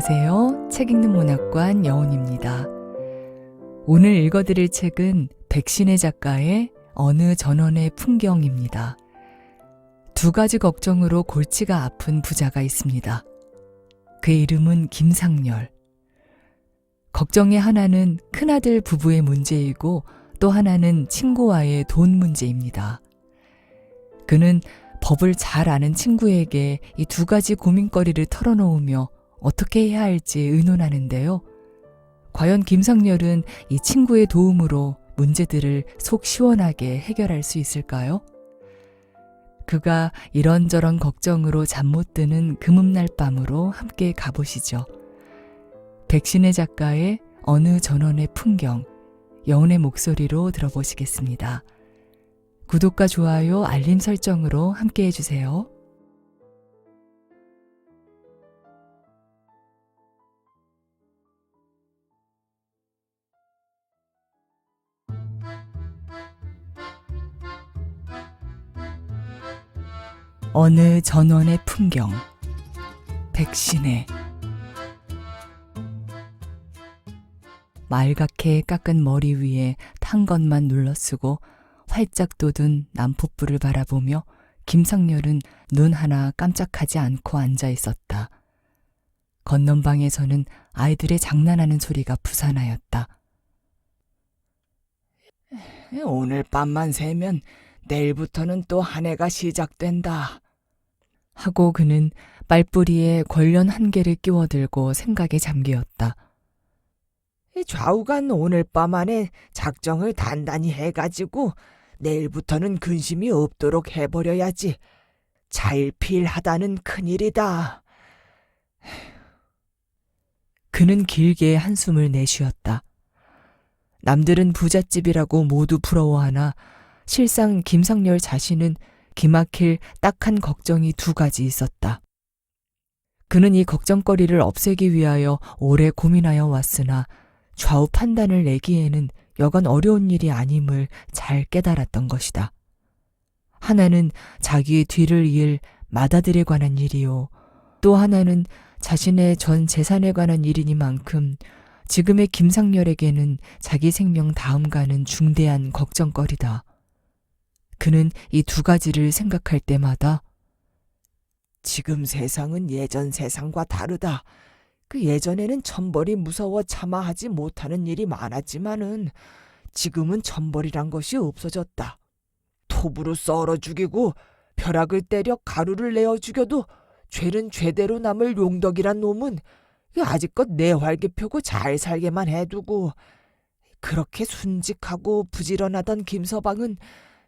안녕하세요. 책 읽는 문학관 여운입니다. 오늘 읽어드릴 책은 백신혜 작가의 어느 전원의 풍경입니다. 두 가지 걱정으로 골치가 아픈 부자가 있습니다. 그의 이름은 김상열. 걱정의 하나는 큰아들 부부의 문제이고 또 하나는 친구와의 돈 문제입니다. 그는 법을 잘 아는 친구에게 이 두 가지 고민거리를 털어놓으며 어떻게 해야 할지 의논하는데요. 과연 김상열은 이 친구의 도움으로 문제들을 속 시원하게 해결할 수 있을까요? 그가 이런저런 걱정으로 잠 못 드는 금음날 밤으로 함께 가보시죠. 백신혜 작가의 어느 전원의 풍경, 여운의 목소리로 들어보시겠습니다. 구독과 좋아요, 알림 설정으로 함께 해주세요. 어느 전원의 풍경, 백신혜. 말갛게 깎은 머리 위에 탄 것만 눌러쓰고 활짝 돋은 난포불을 바라보며 김상열은 눈 하나 깜짝하지 않고 앉아 있었다. 건넌방에서는 아이들의 장난하는 소리가 부산하였다. 오늘 밤만 새면 내일부터는 또 한 해가 시작된다. 하고 그는 빨뿌리에 걸련 한 개를 끼워들고 생각에 잠기었다. 좌우간 오늘 밤 안에 작정을 단단히 해가지고 내일부터는 근심이 없도록 해버려야지. 자일피일하다는 큰일이다. 그는 길게 한숨을 내쉬었다. 남들은 부잣집이라고 모두 부러워하나 실상 김상열 자신은 기막힐 딱한 걱정이 두 가지 있었다. 그는 이 걱정거리를 없애기 위하여 오래 고민하여 왔으나 좌우 판단을 내기에는 여간 어려운 일이 아님을 잘 깨달았던 것이다. 하나는 자기의 뒤를 이을 맏아들에 관한 일이요. 또 하나는 자신의 전 재산에 관한 일이니만큼 지금의 김상열에게는 자기 생명 다음가는 중대한 걱정거리다. 그는 이 두 가지를 생각할 때마다 지금 세상은 예전 세상과 다르다. 그 예전에는 천벌이 무서워 참아하지 못하는 일이 많았지만은 지금은 천벌이란 것이 없어졌다. 톱으로 썰어 죽이고 벼락을 때려 가루를 내어 죽여도 죄는 죄대로 남을 용덕이란 놈은 아직껏 내활개 펴고 잘 살게만 해두고, 그렇게 순직하고 부지런하던 김서방은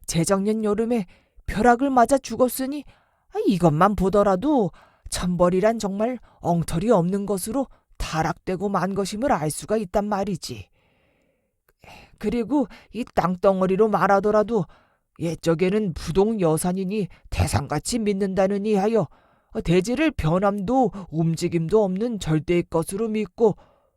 재작년 여름에 벼락을 맞아 죽었으니 이것만 보더라도 천벌이란 정말 엉터리 없는 것으로 타락되고 만 것임을 알 수가 있단 말이지. 그리고 이 땅덩어리로 말하더라도 옛적에는 부동 여산이니 태산같이 믿는다느니 하여 대지를 변함도 움직임도 없는 절대의 것으로 믿고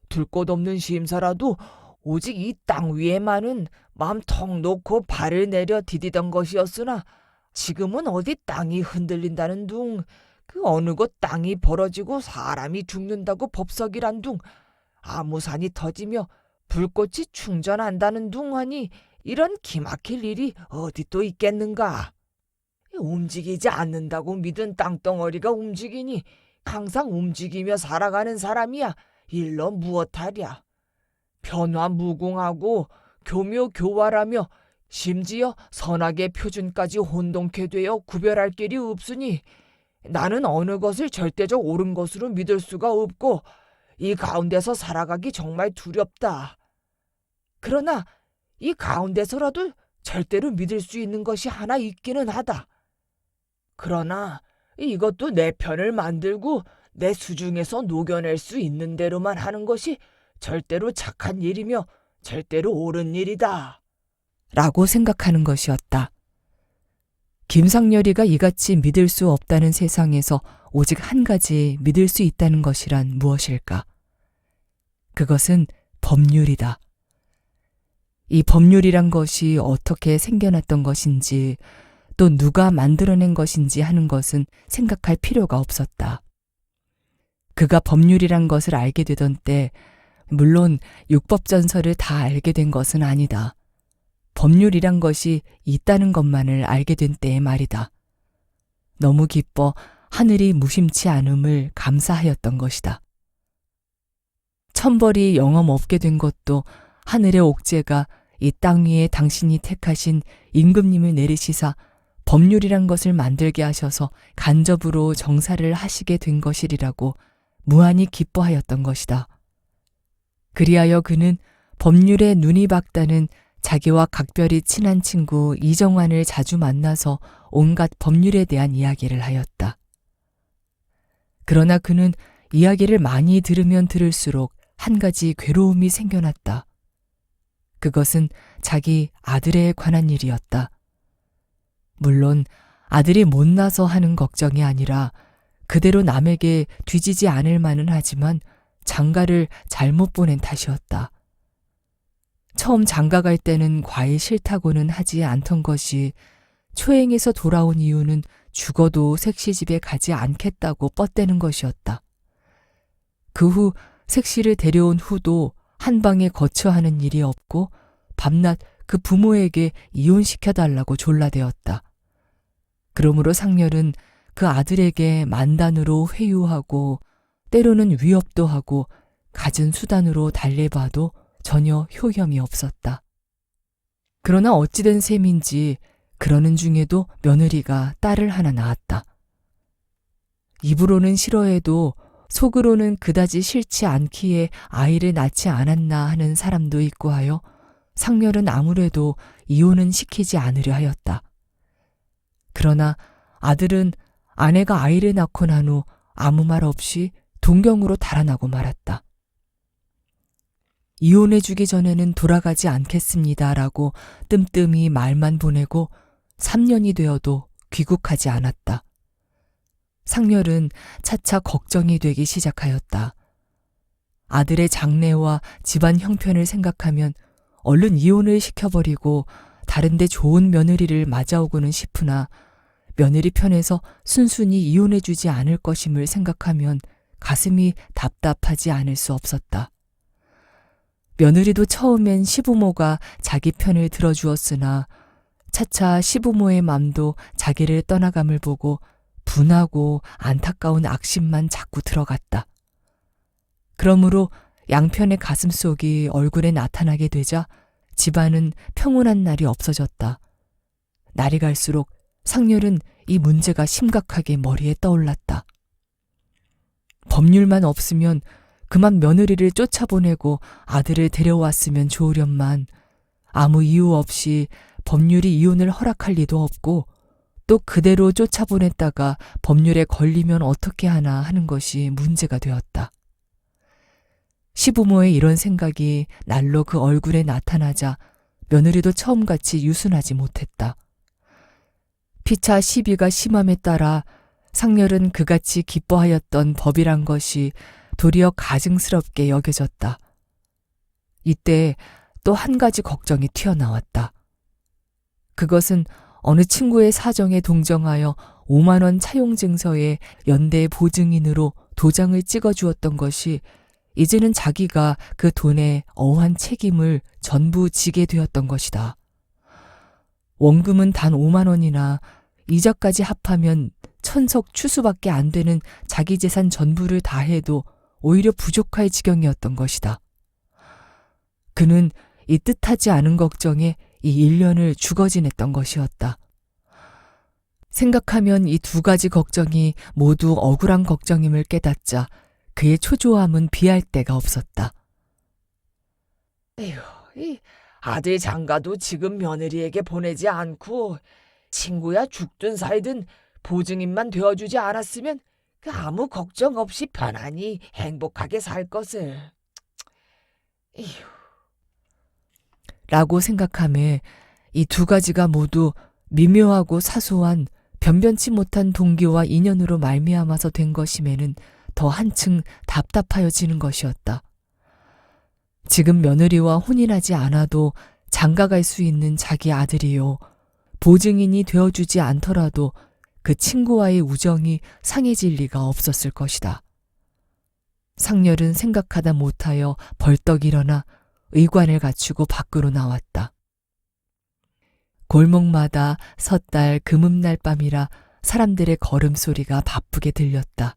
둘 곳 없는 심사라도 오직 이 땅 위에만은 마음 턱 놓고 발을 내려 디디던 것이었으나 지금은 어디 땅이 흔들린다는 둥, 그 어느 곳 땅이 벌어지고 사람이 죽는다고 법석이란 둥, 아무 산이 터지며 불꽃이 충전한다는 둥 하니 이런 기막힐 일이 어디 또 있겠는가. 움직이지 않는다고 믿은 땅덩어리가 움직이니 항상 움직이며 살아가는 사람이야 일러 무엇하랴. 변화무궁하고 교묘교활하며 심지어 선악의 표준까지 혼동케 되어 구별할 길이 없으니 나는 어느 것을 절대적 옳은 것으로 믿을 수가 없고 이 가운데서 살아가기 정말 두렵다. 그러나 이 가운데서라도 절대로 믿을 수 있는 것이 하나 있기는 하다. 그러나 이것도 내 편을 만들고 내 수중에서 녹여낼 수 있는 대로만 하는 것이 절대로 착한 일이며 절대로 옳은 일이다. 라고 생각하는 것이었다. 김상열이가 이같이 믿을 수 없다는 세상에서 오직 한 가지 믿을 수 있다는 것이란 무엇일까? 그것은 법률이다. 이 법률이란 것이 어떻게 생겨났던 것인지 또 누가 만들어낸 것인지 하는 것은 생각할 필요가 없었다. 그가 법률이란 것을 알게 되던 때, 물론 율법전서를 다 알게 된 것은 아니다. 법률이란 것이 있다는 것만을 알게 된 때의 말이다. 너무 기뻐 하늘이 무심치 않음을 감사하였던 것이다. 천벌이 영험 없게 된 것도 하늘의 옥죄가 이 땅 위에 당신이 택하신 임금님을 내리시사 법률이란 것을 만들게 하셔서 간접으로 정사를 하시게 된 것이리라고 무한히 기뻐하였던 것이다. 그리하여 그는 법률에 눈이 박다는 자기와 각별히 친한 친구 이정환을 자주 만나서 온갖 법률에 대한 이야기를 하였다. 그러나 그는 이야기를 많이 들으면 들을수록 한 가지 괴로움이 생겨났다. 그것은 자기 아들에 관한 일이었다. 물론 아들이 못나서 하는 걱정이 아니라 그대로 남에게 뒤지지 않을 만은 하지만 장가를 잘못 보낸 탓이었다. 처음 장가 갈 때는 과히 싫다고는 하지 않던 것이 초행에서 돌아온 이유는 죽어도 색시집에 가지 않겠다고 뻗대는 것이었다. 그 후 색시를 데려온 후도 한 방에 거처하는 일이 없고 밤낮 그 부모에게 이혼시켜달라고 졸라대었다. 그러므로 상렬은 그 아들에게 만단으로 회유하고 때로는 위협도 하고 갖은 수단으로 달래봐도 전혀 효험이 없었다. 그러나 어찌된 셈인지 그러는 중에도 며느리가 딸을 하나 낳았다. 입으로는 싫어해도 속으로는 그다지 싫지 않기에 아이를 낳지 않았나 하는 사람도 있고 하여 상렬은 아무래도 이혼은 시키지 않으려 하였다. 그러나 아들은 아내가 아이를 낳고 난 후 아무 말 없이 동경으로 달아나고 말았다. 이혼해주기 전에는 돌아가지 않겠습니다라고 뜸뜸이 말만 보내고 3년이 되어도 귀국하지 않았다. 상렬은 차차 걱정이 되기 시작하였다. 아들의 장래와 집안 형편을 생각하면 얼른 이혼을 시켜버리고 다른 데 좋은 며느리를 맞아오고는 싶으나 며느리 편에서 순순히 이혼해주지 않을 것임을 생각하면 가슴이 답답하지 않을 수 없었다. 며느리도 처음엔 시부모가 자기 편을 들어주었으나 차차 시부모의 맘도 자기를 떠나감을 보고 분하고 안타까운 악심만 자꾸 들어갔다. 그러므로 양편의 가슴속이 얼굴에 나타나게 되자 집안은 평온한 날이 없어졌다. 날이 갈수록 상렬은 이 문제가 심각하게 머리에 떠올랐다. 법률만 없으면 그만 며느리를 쫓아보내고 아들을 데려왔으면 좋으련만 아무 이유 없이 법률이 이혼을 허락할 리도 없고 또 그대로 쫓아보냈다가 법률에 걸리면 어떻게 하나 하는 것이 문제가 되었다. 시부모의 이런 생각이 날로 그 얼굴에 나타나자 며느리도 처음같이 유순하지 못했다. 피차 시비가 심함에 따라 상렬은 그같이 기뻐하였던 법이란 것이 도리어 가증스럽게 여겨졌다. 이때 또 한 가지 걱정이 튀어나왔다. 그것은 어느 친구의 사정에 동정하여 5만 원 차용증서에 연대 보증인으로 도장을 찍어주었던 것이 이제는 자기가 그 돈에 어한 책임을 전부 지게 되었던 것이다. 원금은 단 5만 원이나 이자까지 합하면 천석 추수밖에 안 되는 자기 재산 전부를 다해도 오히려 부족할 지경이었던 것이다. 그는 이 뜻하지 않은 걱정에 이 1년을 죽어 지냈던 것이었다. 생각하면 이 두 가지 걱정이 모두 억울한 걱정임을 깨닫자 그의 초조함은 비할 데가 없었다. 에휴, 이 아들 장가도 지금 며느리에게 보내지 않고 친구야 죽든 살든 보증인만 되어주지 않았으면 그 아무 걱정 없이 편안히 행복하게 살 것을. 에휴. 라고 생각하며 이 두 가지가 모두 미묘하고 사소한 변변치 못한 동기와 인연으로 말미암아서 된 것임에는 더 한층 답답하여지는 것이었다. 지금 며느리와 혼인하지 않아도 장가갈 수 있는 자기 아들이요. 보증인이 되어주지 않더라도 그 친구와의 우정이 상해질 리가 없었을 것이다. 상렬은 생각하다 못하여 벌떡 일어나 의관을 갖추고 밖으로 나왔다. 골목마다 섣달 금음날 밤이라 사람들의 걸음소리가 바쁘게 들렸다.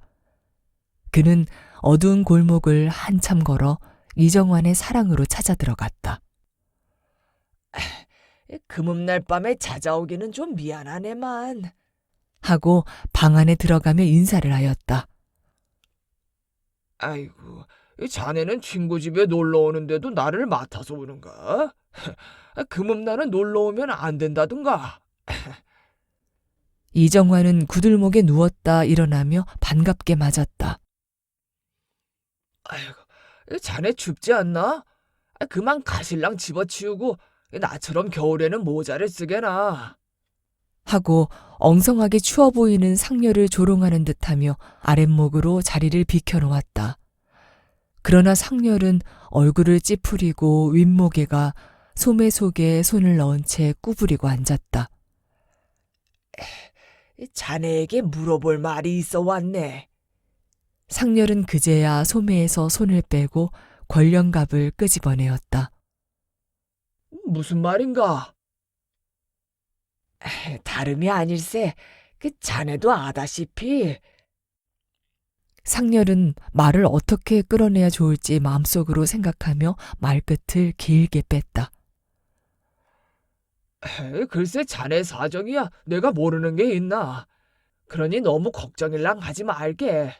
그는 어두운 골목을 한참 걸어 이정환의 사랑으로 찾아 들어갔다. 금음날 밤에 찾아오기는 좀 미안하네만. 하고 방 안에 들어가며 인사를 하였다. 아이고, 자네는 친구 집에 놀러 오는데도 나를 맡아서 오는가? 금음날은 놀러 오면 안 된다던가. 이정환은 구들목에 누웠다 일어나며 반갑게 맞았다. 아이고, 자네 춥지 않나? 그만 가실랑 집어치우고 나처럼 겨울에는 모자를 쓰게나. 하고 엉성하게 추워 보이는 상렬을 조롱하는 듯하며 아랫목으로 자리를 비켜놓았다. 그러나 상렬은 얼굴을 찌푸리고 윗목에가 소매 속에 손을 넣은 채 구부리고 앉았다. 자네에게 물어볼 말이 있어 왔네. 상렬은 그제야 소매에서 손을 빼고 권령갑을 끄집어내었다. 무슨 말인가? 다름이 아닐세. 자네도 아다시피. 상렬은 말을 어떻게 끌어내야 좋을지 마음속으로 생각하며 말끝을 길게 뺐다. 글쎄 자네 사정이야 내가 모르는 게 있나. 그러니 너무 걱정일랑 하지 말게.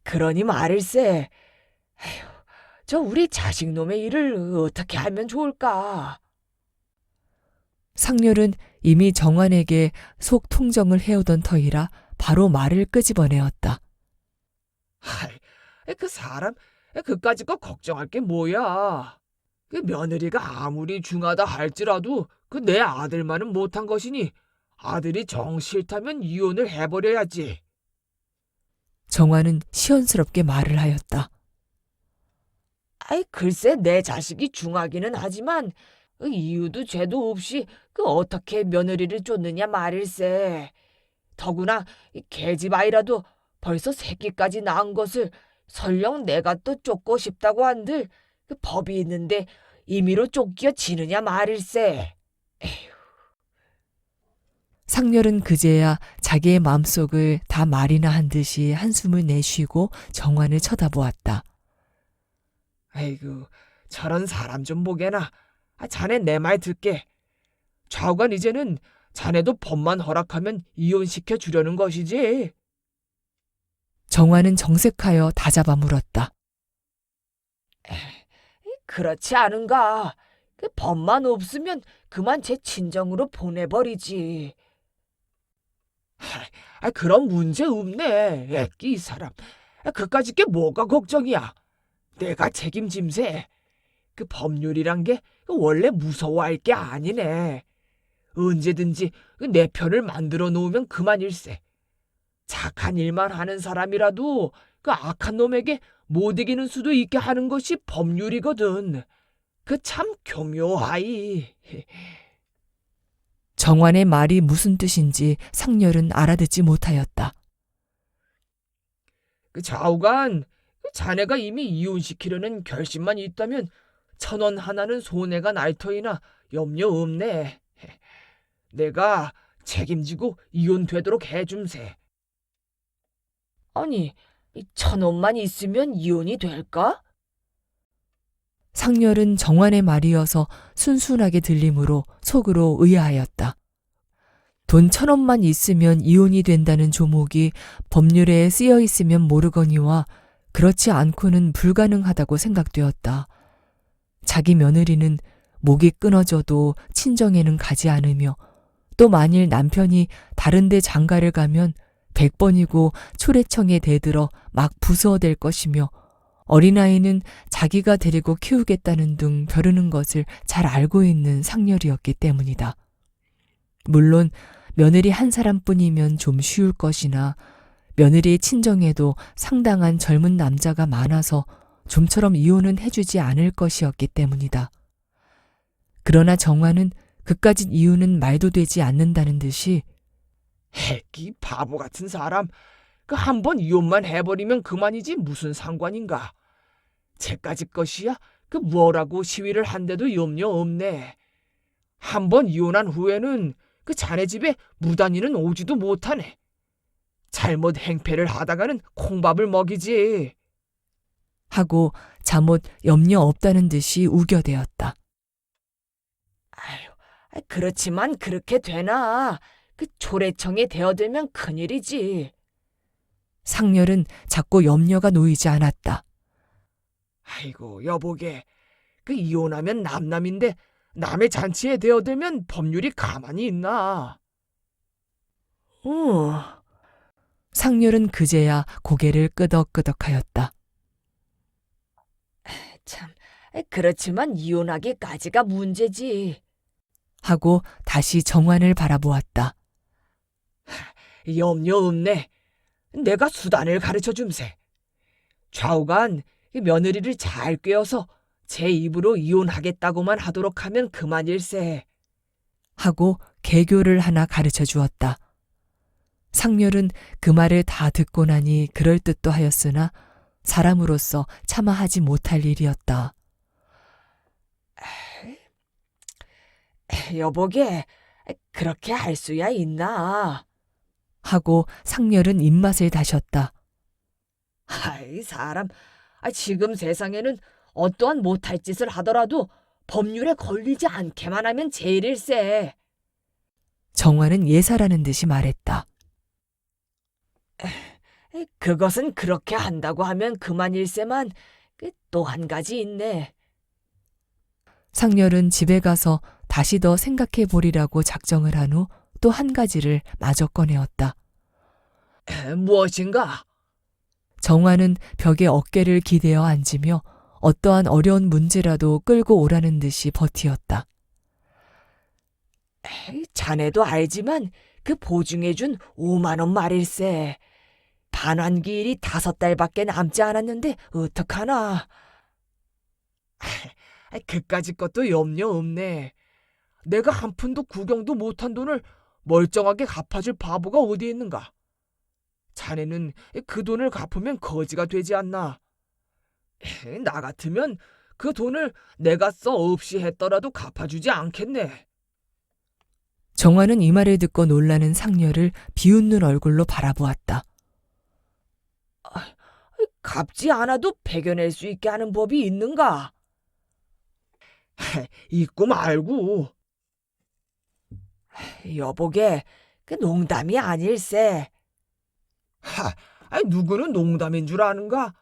그러니 말일세. 저 우리 자식놈의 일을 어떻게 하면 좋을까? 상렬은 이미 정환에게 속 통정을 해오던 터이라 바로 말을 끄집어내었다. 그 사람 그까짓 거 걱정할 게 뭐야. 그 며느리가 아무리 중하다 할지라도 그 내 아들만은 못한 것이니 아들이 정 싫다면 이혼을 해버려야지. 정환은 시원스럽게 말을 하였다. 글쎄 내 자식이 중하기는 하지만 이유도 죄도 없이 어떻게 며느리를 쫓느냐 말일세. 더구나 계집 아이라도 벌써 새끼까지 낳은 것을 설령 내가 또 쫓고 싶다고 한들 법이 있는데 임의로 쫓겨 지느냐 말일세. 상렬은 그제야 자기의 마음속을 다 말이나 한 듯이 한숨을 내쉬고 정환을 쳐다보았다. 아이고 저런 사람 좀 보게나. 자네 내 말 듣게. 좌우간 이제는 자네도 법만 허락하면 이혼시켜 주려는 것이지. 정환은 정색하여 다잡아 물었다. 그렇지 않은가. 법만 없으면 그만 제 친정으로 보내버리지. 그럼 문제 없네. 애끼 이 사람. 그까짓 게 뭐가 걱정이야. 내가 책임짐세. 그 법률이란 게 원래 무서워할 게 아니네. 언제든지 내 편을 만들어 놓으면 그만일세. 착한 일만 하는 사람이라도 그 악한 놈에게 못 이기는 수도 있게 하는 것이 법률이거든. 그 참 교묘하이. 정환의 말이 무슨 뜻인지 상렬은 알아듣지 못하였다. 그 좌우간 자네가 이미 이혼시키려는 결심만 있다면 1,000원 하나는 손해가 날 터이나 염려 없네. 내가 책임지고 이혼되도록 해줌세. 아니, 1,000원만 있으면 이혼이 될까? 상렬은 정환의 말이어서 순순하게 들리므로 속으로 의아하였다. 돈 1,000원만 있으면 이혼이 된다는 조목이 법률에 쓰여 있으면 모르거니와 그렇지 않고는 불가능하다고 생각되었다. 자기 며느리는 목이 끊어져도 친정에는 가지 않으며 또 만일 남편이 다른 데 장가를 가면 100번이고 초래청에 대들어 막 부수어댈 것이며 어린아이는 자기가 데리고 키우겠다는 등 벼르는 것을 잘 알고 있는 상렬이었기 때문이다. 물론 며느리 한 사람뿐이면 좀 쉬울 것이나 며느리의 친정에도 상당한 젊은 남자가 많아서 좀처럼 이혼은 해주지 않을 것이었기 때문이다. 그러나 정환은 그까짓 이유는 말도 되지 않는다는 듯이 애끼 바보 같은 사람. 그 한 번 이혼만 해버리면 그만이지 무슨 상관인가. 쟤까지 것이야 그 뭐라고 시위를 한데도 염려 없네. 한 번 이혼한 후에는 그 자네 집에 무단히는 오지도 못하네. 잘못 행패를 하다가는 콩밥을 먹이지. 하고 잠옷 염려 없다는 듯이 우겨대었다. 아유, 그렇지만 그렇게 되나. 그 초래청에 대어들면 큰일이지. 상렬은 자꾸 염려가 놓이지 않았다. 아이고 여보게, 그 이혼하면 남남인데 남의 잔치에 대어들면 법률이 가만히 있나. 상렬은 그제야 고개를 끄덕끄덕하였다. 참, 그렇지만 이혼하기까지가 문제지. 하고 다시 정환을 바라보았다. 염려 없네. 내가 수단을 가르쳐 줌세. 좌우간 며느리를 잘 꿰어서 제 입으로 이혼하겠다고만 하도록 하면 그만일세. 하고 개교를 하나 가르쳐 주었다. 상렬은 그 말을 다 듣고 나니 그럴듯도 하였으나 사람으로서 차마 하지 못할 일이었다. 여보게, 그렇게 할 수야 있나? 하고 상렬은 입맛을 다셨다. 아이 사람, 지금 세상에는 어떠한 못할 짓을 하더라도 법률에 걸리지 않게만 하면 제일일세. 정화는 예사라는 듯이 말했다. 그것은 그렇게 한다고 하면 그만일세만 또 한 가지 있네. 상렬은 집에 가서 다시 더 생각해 보리라고 작정을 한 후 또 한 가지를 마저 꺼내었다. 무엇인가? 정화는 벽에 어깨를 기대어 앉으며 어떠한 어려운 문제라도 끌고 오라는 듯이 버티었다. 자네도 알지만 그 보증해준 5만 원 말일세. 반환기일이 5달밖에 남지 않았는데 어떡하나. 그까짓 것도 염려 없네. 내가 한 푼도 구경도 못한 돈을 멀쩡하게 갚아줄 바보가 어디 있는가. 자네는 그 돈을 갚으면 거지가 되지 않나. 나 같으면 그 돈을 내가 써 없이 했더라도 갚아주지 않겠네. 정화는 이 말을 듣고 놀라는 상렬을 비웃는 얼굴로 바라보았다. 갚지 않아도 배겨낼 수 있게 하는 법이 있는가? 있고 말고. 여보게, 그 농담이 아닐세. 누구는 농담인 줄 아는가?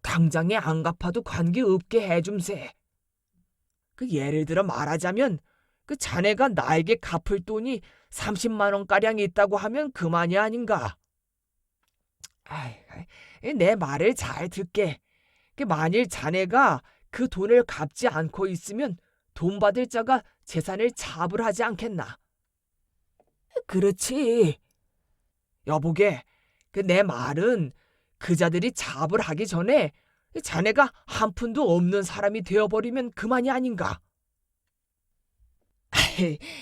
당장에 안 갚아도 관계없게 해줌세. 그 예를 들어 말하자면 그 자네가 나에게 갚을 돈이 30만 원가량 있다고 하면 그만이 아닌가? 내 말을 잘 듣게. 만일 자네가 그 돈을 갚지 않고 있으면 돈 받을 자가 재산을 차불하지 않겠나? 그렇지. 여보게, 내 말은 그 자들이 차불하기 전에 자네가 한 푼도 없는 사람이 되어버리면 그만이 아닌가?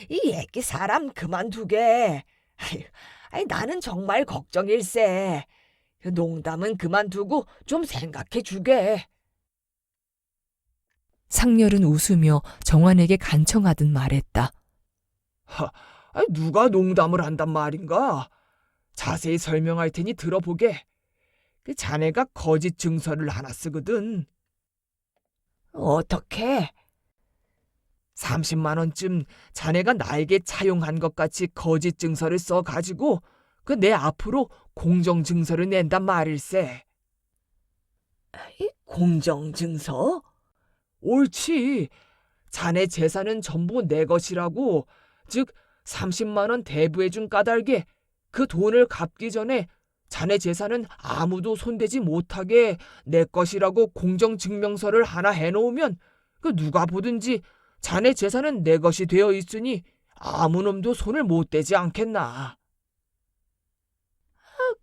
이 애기 사람 그만두게. 나는 정말 걱정일세. 농담은 그만두고 좀 생각해 주게. 상렬은 웃으며 정환에게 간청하듯 말했다. 누가 농담을 한단 말인가? 자세히 설명할 테니 들어보게. 그 자네가 거짓 증서를 하나 쓰거든. 어떻게? 30만 원쯤 자네가 나에게 차용한 것 같이 거짓 증서를 써가지고 그 내 앞으로 공정 증서를 낸단 말일세. 공정 증서? 옳지. 자네 재산은 전부 내 것이라고, 즉 30만 원 대부해준 까닭에 그 돈을 갚기 전에 자네 재산은 아무도 손대지 못하게 내 것이라고 공정증명서를 하나 해놓으면 그 누가 보든지 자네 재산은 내 것이 되어 있으니 아무 놈도 손을 못 대지 않겠나.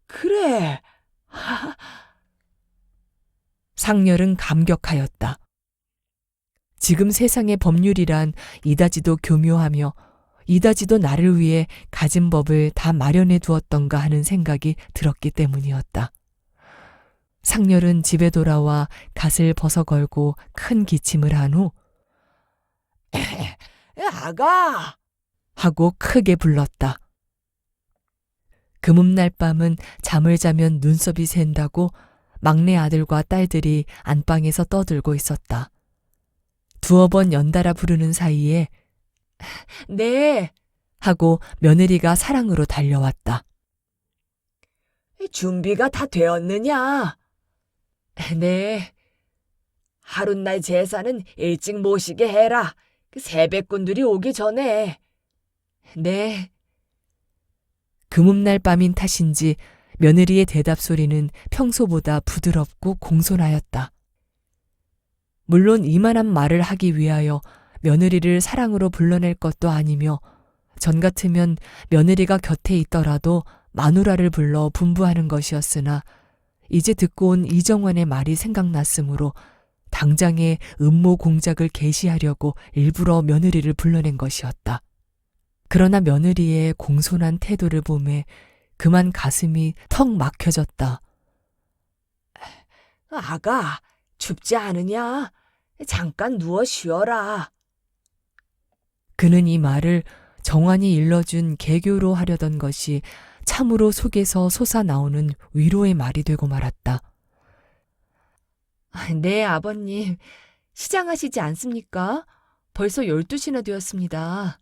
그래. 상렬은 감격하였다. 지금 세상의 법률이란 이다지도 교묘하며 이다지도 나를 위해 가진 법을 다 마련해 두었던가 하는 생각이 들었기 때문이었다. 상렬은 집에 돌아와 갓을 벗어걸고 큰 기침을 한 후 아가! 하고 크게 불렀다. 금음날 밤은 잠을 자면 눈썹이 샌다고 막내 아들과 딸들이 안방에서 떠들고 있었다. 두어 번 연달아 부르는 사이에 네, 하고 며느리가 사랑으로 달려왔다. 준비가 다 되었느냐? 네. 하룻날 제사는 일찍 모시게 해라. 그 세뱃꾼들이 오기 전에. 네. 금음날 밤인 탓인지 며느리의 대답 소리는 평소보다 부드럽고 공손하였다. 물론 이만한 말을 하기 위하여 며느리를 사랑으로 불러낼 것도 아니며 전 같으면 며느리가 곁에 있더라도 마누라를 불러 분부하는 것이었으나 이제 듣고 온 이정환의 말이 생각났으므로 당장에 음모 공작을 개시하려고 일부러 며느리를 불러낸 것이었다. 그러나 며느리의 공손한 태도를 보매 그만 가슴이 턱 막혀졌다. 아가, 춥지 않으냐? 잠깐 누워 쉬어라. 그는 이 말을 정환이 일러준 개교로 하려던 것이 참으로 속에서 솟아나오는 위로의 말이 되고 말았다. 네, 아버님. 시장하시지 않습니까? 벌써 12시나 되었습니다.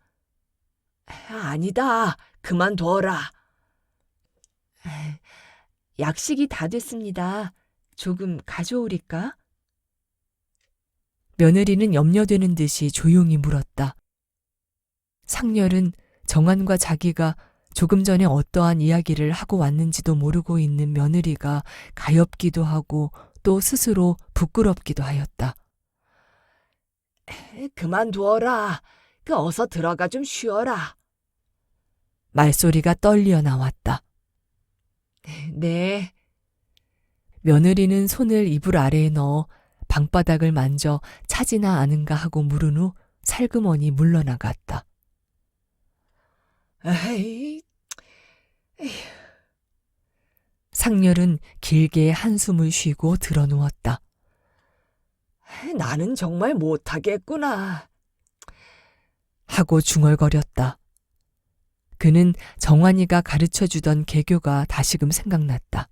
아니다. 그만둬라. 약식이 다 됐습니다. 조금 가져오리까? 며느리는 염려되는 듯이 조용히 물었다. 상렬은 정환과 자기가 조금 전에 어떠한 이야기를 하고 왔는지도 모르고 있는 며느리가 가엾기도 하고 또 스스로 부끄럽기도 하였다. 그만두어라. 어서 들어가 좀 쉬어라. 말소리가 떨리어 나왔다. 네. 며느리는 손을 이불 아래에 넣어 방바닥을 만져 차지나 않은가 하고 물은 후 살그머니 물러나갔다. 에이, 상렬은 길게 한숨을 쉬고 드러누웠다. 나는 정말 못하겠구나. 하고 중얼거렸다. 그는 정환이가 가르쳐주던 개교가 다시금 생각났다.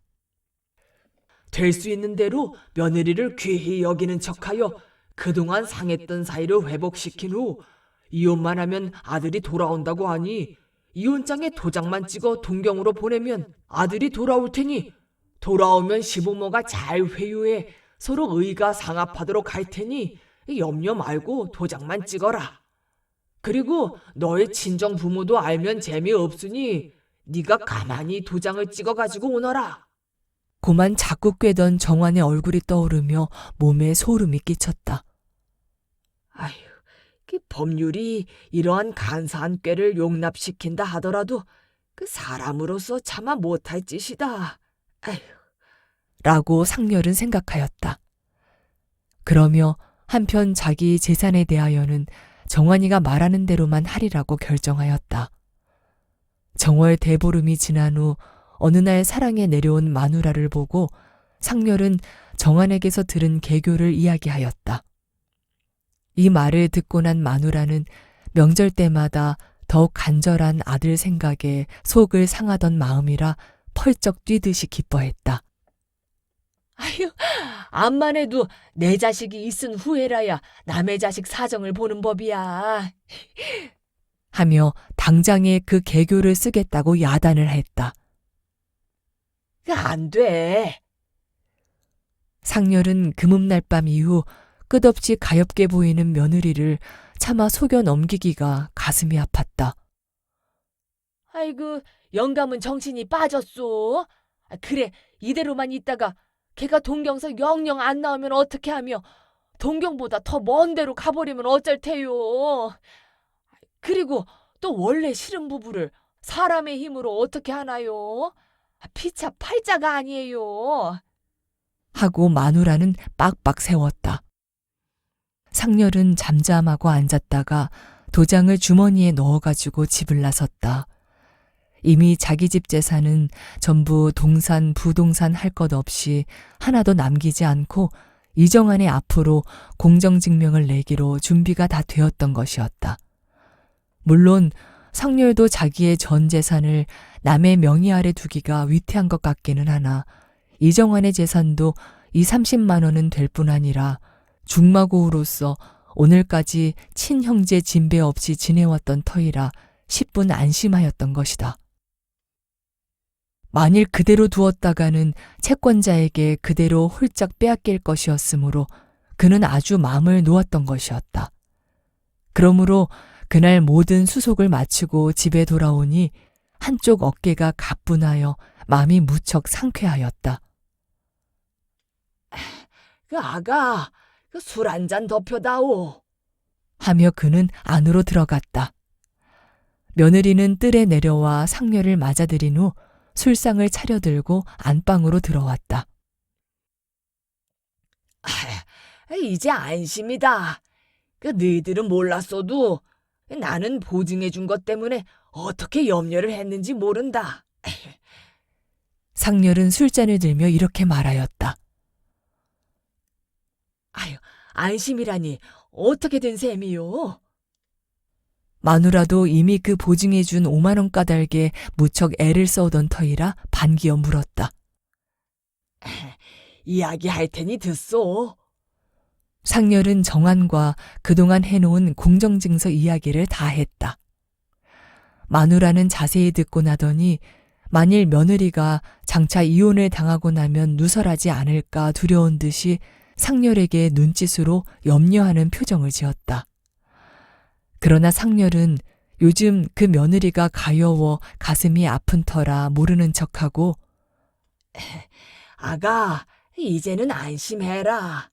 될 수 있는 대로 며느리를 귀히 여기는 척하여 그동안 상했던 사이를 회복시킨 후 이혼만 하면 아들이 돌아온다고 하니 이혼장에 도장만 찍어 동경으로 보내면 아들이 돌아올 테니 돌아오면 시부모가 잘 회유해 서로 의가 상합하도록 할 테니 염려 말고 도장만 찍어라. 그리고 너의 친정 부모도 알면 재미없으니 네가 가만히 도장을 찍어가지고 오너라. 고만 자꾸 꿰던 정환의 얼굴이 떠오르며 몸에 소름이 끼쳤다. 아휴, 그 법률이 이러한 간사한 꾀를 용납시킨다 하더라도 그 사람으로서 차마 못할 짓이다. 아휴. 라고 상렬은 생각하였다. 그러며 한편 자기 재산에 대하여는 정환이가 말하는 대로만 하리라고 결정하였다. 정월 대보름이 지난 후 어느 날 사랑에 내려온 마누라를 보고 상렬은 정환에게서 들은 개교를 이야기하였다. 이 말을 듣고 난 마누라는 명절 때마다 더욱 간절한 아들 생각에 속을 상하던 마음이라 펄쩍 뛰듯이 기뻐했다. 아휴, 암만 해도 내 자식이 있은 후에라야 남의 자식 사정을 보는 법이야. 하며 당장에 그 개교를 쓰겠다고 야단을 했다. 안 돼. 상렬은 금음날 밤 이후 끝없이 가엾게 보이는 며느리를 차마 속여 넘기기가 가슴이 아팠다. 아이고, 영감은 정신이 빠졌소. 그래, 이대로만 있다가 걔가 동경서 영영 안 나오면 어떻게 하며 동경보다 더 먼 데로 가버리면 어쩔 테요. 그리고 또 원래 싫은 부부를 사람의 힘으로 어떻게 하나요? 피차 팔자가 아니에요. 하고 마누라는 빡빡 세웠다. 상렬은 잠잠하고 앉았다가 도장을 주머니에 넣어가지고 집을 나섰다. 이미 자기 집 재산은 전부 동산, 부동산 할 것 없이 하나도 남기지 않고 이정환의 앞으로 공정증명을 내기로 준비가 다 되었던 것이었다. 물론 상렬도 자기의 전 재산을 남의 명의 아래 두기가 위태한 것 같기는 하나 이정환의 재산도 30~30만 원은 될 뿐 아니라 중마고우로서 오늘까지 친형제 진배 없이 지내왔던 터이라 10분 안심하였던 것이다. 만일 그대로 두었다가는 채권자에게 그대로 홀짝 빼앗길 것이었으므로 그는 아주 마음을 놓았던 것이었다. 그러므로 그날 모든 수속을 마치고 집에 돌아오니 한쪽 어깨가 가뿐하여 마음이 무척 상쾌하였다. 그 아가, 그 술 한 잔 덮여다오. 하며 그는 안으로 들어갔다. 며느리는 뜰에 내려와 상렬을 맞아들인 후 술상을 차려들고 안방으로 들어왔다. 이제 안심이다. 그 너희들은 몰랐어도 나는 보증해 준 것 때문에 어떻게 염려를 했는지 모른다. 상렬은 술잔을 들며 이렇게 말하였다. 아유, 안심이라니 어떻게 된 셈이요? 마누라도 이미 그 보증해준 5만 원 까닭에 무척 애를 써오던 터이라 반기어 물었다. 이야기할 테니 듣소. 상렬은 정한과 그동안 해놓은 공정증서 이야기를 다 했다. 마누라는 자세히 듣고 나더니 만일 며느리가 장차 이혼을 당하고 나면 누설하지 않을까 두려운 듯이 상렬에게 눈짓으로 염려하는 표정을 지었다. 그러나 상렬은 요즘 그 며느리가 가여워 가슴이 아픈 터라 모르는 척하고 아가, 이제는 안심해라.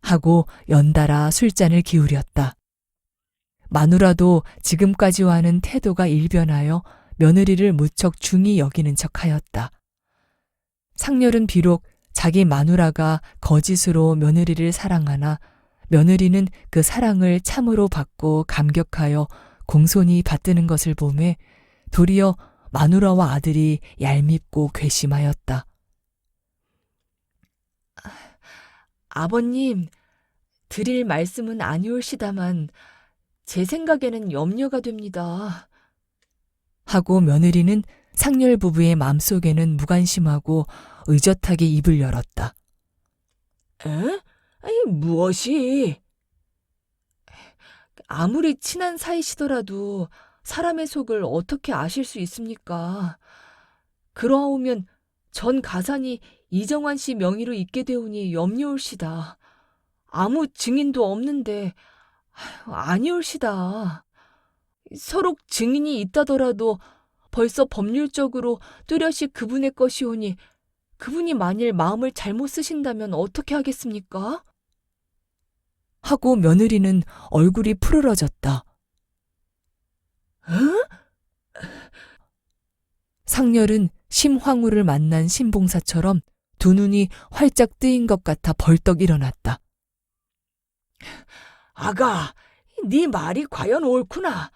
하고 연달아 술잔을 기울였다. 마누라도 지금까지와는 태도가 일변하여 며느리를 무척 중히 여기는 척하였다. 상렬은 비록 자기 마누라가 거짓으로 며느리를 사랑하나 며느리는 그 사랑을 참으로 받고 감격하여 공손히 받드는 것을 보매 도리어 마누라와 아들이 얄밉고 괘씸하였다. 아버님, 드릴 말씀은 아니올시다만 제 생각에는 염려가 됩니다. 하고 며느리는 상렬 부부의 마음속에는 무관심하고 의젓하게 입을 열었다. 에? 아니, 무엇이? 아무리 친한 사이시더라도 사람의 속을 어떻게 아실 수 있습니까? 그러하오면 전 가산이 이정환 씨 명의로 있게 되오니 염려올시다. 아무 증인도 없는데 아니올시다. 서로 증인이 있다더라도 벌써 법률적으로 뚜렷이 그분의 것이오니 그분이 만일 마음을 잘못 쓰신다면 어떻게 하겠습니까? 하고 며느리는 얼굴이 푸르러졌다. 상렬은 심황후를 만난 신봉사처럼 두 눈이 활짝 뜨인 것 같아 벌떡 일어났다. 아가, 네 말이 과연 옳구나.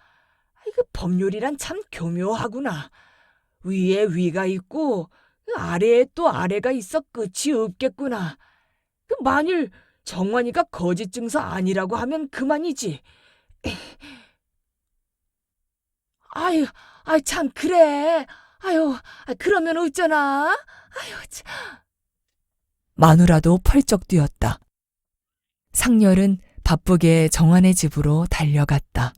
그 법률이란 참 교묘하구나. 위에 위가 있고 아래에 또 아래가 있어 끝이 없겠구나. 만일 정환이가 거짓 증서 아니라고 하면 그만이지. 아유, 참 그래. 아유, 그러면 어쩌나? 아유, 참. 마누라도 펄쩍 뛰었다. 상렬은 바쁘게 정환의 집으로 달려갔다.